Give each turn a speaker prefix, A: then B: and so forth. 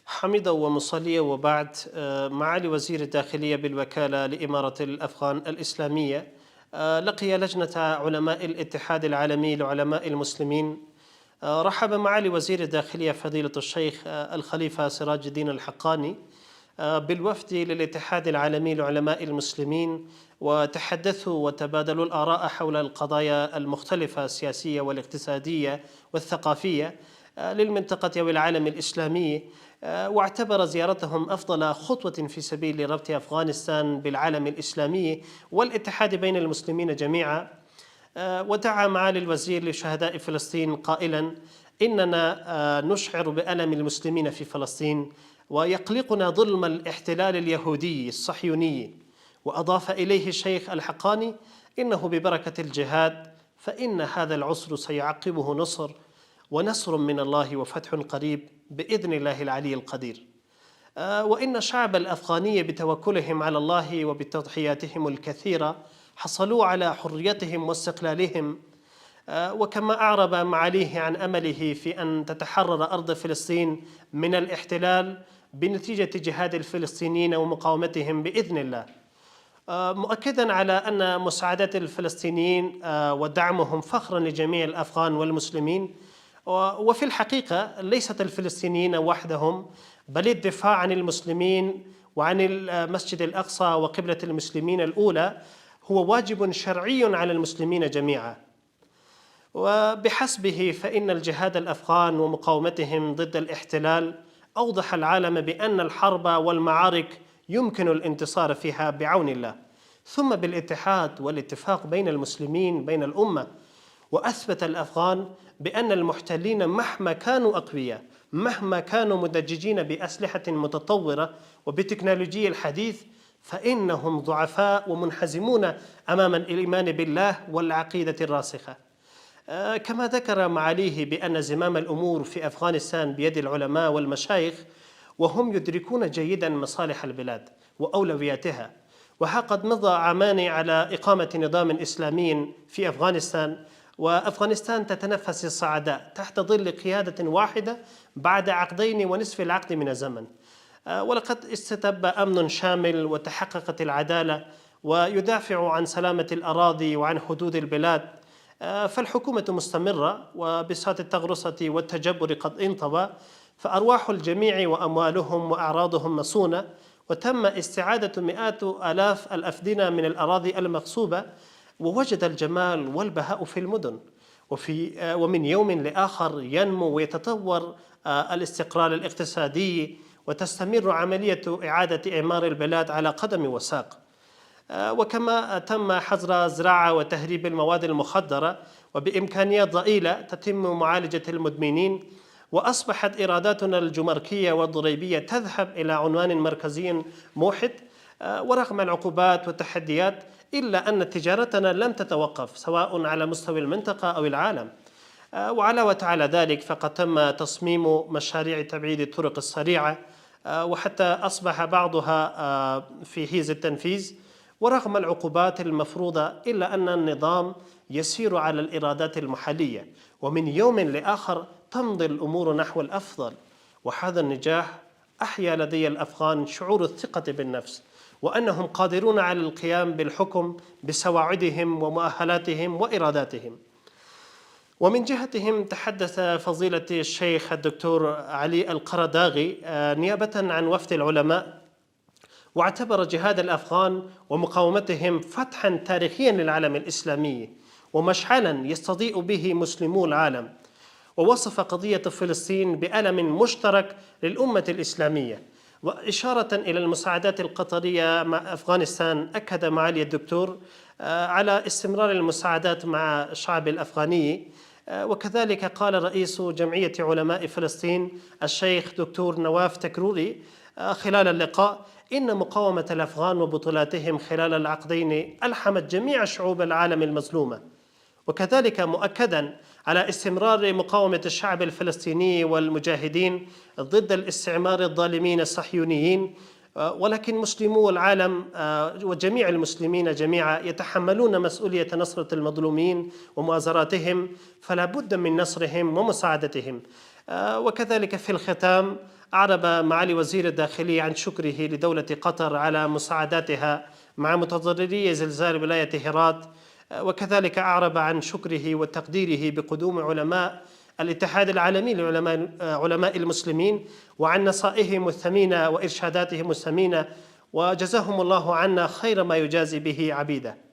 A: حميدا ومصليا وبعد. معالي وزير الداخلية بالوكالة لإمارة الأفغان الإسلامية لقي لجنة علماء الاتحاد العالمي لعلماء المسلمين. رحب معالي وزير الداخلية فضيلة الشيخ الخليفة سراج الدين الحقاني بالوفد للاتحاد العالمي لعلماء المسلمين، وتحدثوا وتبادلوا الآراء حول القضايا المختلفة السياسية والاقتصادية والثقافية للمنطقة والعالم الإسلامي. واعتبر زيارتهم أفضل خطوة في سبيل ربط أفغانستان بالعالم الإسلامي والاتحاد بين المسلمين جميعا. ودعا معالي الوزير لشهداء فلسطين قائلا: إننا نشعر بألم المسلمين في فلسطين، ويقلقنا ظلم الاحتلال اليهودي الصهيوني. وأضاف إليه الشيخ الحقاني: إنه ببركة الجهاد فإن هذا العسر سيعقبه نصر، ونصر من الله وفتح قريب بإذن الله العلي القدير. وإن الشعب الأفغاني بتوكلهم على الله وبتضحياتهم الكثيرة حصلوا على حريتهم واستقلالهم. وكما أعرب معاليه عن أمله في أن تتحرر أرض فلسطين من الاحتلال بنتيجة جهاد الفلسطينيين ومقاومتهم بإذن الله، مؤكدا على أن مساعدة الفلسطينيين ودعمهم فخرا لجميع الأفغان والمسلمين. وفي الحقيقة ليست الفلسطينيين وحدهم، بل الدفاع عن المسلمين وعن المسجد الأقصى وقبلة المسلمين الأولى هو واجب شرعي على المسلمين جميعا. وبحسبه فإن الجهاد الأفغان ومقاومتهم ضد الاحتلال أوضح العالم بأن الحرب والمعارك يمكن الانتصار فيها بعون الله، ثم بالاتحاد والاتفاق بين المسلمين بين الأمة. وأثبت الأفغان بأن المحتلين مهما كانوا أقوياء، مهما كانوا مدججين بأسلحة متطورة وبتكنولوجيا الحديث، فإنهم ضعفاء ومنحزمون أمام الإيمان بالله والعقيدة الراسخة. كما ذكر معاليه بأن زمام الأمور في أفغانستان بيد العلماء والمشايخ، وهم يدركون جيدا مصالح البلاد وأولوياتها. وها قد مضى عامان على إقامة نظام إسلامي في أفغانستان، وأفغانستان تتنفس الصعداء تحت ظل قيادة واحدة بعد عقدين ونصف العقد من الزمن. ولقد استتب أمن شامل وتحققت العدالة، ويدافع عن سلامة الأراضي وعن حدود البلاد. فالحكومة مستمرة، وبساط التغرسة والتجبر قد انطوى، فأرواح الجميع وأموالهم وأعراضهم مصونة، وتم استعادة مئات آلاف الأفدنة من الأراضي المغصوبة. ووجد الجمال والبهاء في المدن، ومن يوم لآخر ينمو ويتطور الاستقرار الاقتصادي، وتستمر عملية إعادة إعمار البلاد على قدم وساق. وكما تم حظر زراعة وتهريب المواد المخدرة، وبإمكانيات ضئيلة تتم معالجة المدمنين. وأصبحت إيراداتنا الجمركية والضريبية تذهب إلى عنوان مركزي موحد. ورغم العقوبات والتحديات إلا أن تجارتنا لم تتوقف، سواء على مستوى المنطقة أو العالم. وعلاوة على ذلك فقد تم تصميم مشاريع تبعيد الطرق السريعة، وحتى أصبح بعضها في حيز التنفيذ. ورغم العقوبات المفروضة إلا أن النظام يسير على الإيرادات المحلية، ومن يوم لآخر تمضي الأمور نحو الأفضل. وهذا النجاح أحيا لدي الأفغان شعور الثقة بالنفس، وأنهم قادرون على القيام بالحكم بسواعدهم ومؤهلاتهم وإراداتهم. ومن جهتهم تحدث فضيلة الشيخ الدكتور علي القرداغي نيابة عن وفد العلماء، واعتبر جهاد الأفغان ومقاومتهم فتحا تاريخيا للعالم الإسلامي ومشعلا يستضيء به مسلمو العالم. ووصف قضية فلسطين بألم مشترك للأمة الإسلامية. وإشارة إلى المساعدات القطرية مع أفغانستان، أكد معالي الدكتور على استمرار المساعدات مع الشعب الأفغاني. وكذلك قال رئيس جمعية علماء فلسطين الشيخ دكتور نواف تكروري خلال اللقاء: إن مقاومة الأفغان وبطولاتهم خلال العقدين ألحمت جميع شعوب العالم المظلومة. وكذلك مؤكدا على استمرار مقاومة الشعب الفلسطيني والمجاهدين ضد الاستعمار الظالمين الصهيونيين. ولكن مسلمو العالم وجميع المسلمين جميعا يتحملون مسؤولية نصرة المظلومين ومؤازراتهم، فلا بد من نصرهم ومساعدتهم. وكذلك في الختام أعرب معالي وزير الداخلية عن شكره لدولة قطر على مساعداتها مع متضرري زلزال ولاية هرات، وكذلك أعرب عن شكره وتقديره بقدوم علماء الاتحاد العالمي لعلماء المسلمين وعن نصائحهم الثمينة وإرشاداتهم الثمينة، وجزاهم الله عنا خير ما يجازي به عبيده.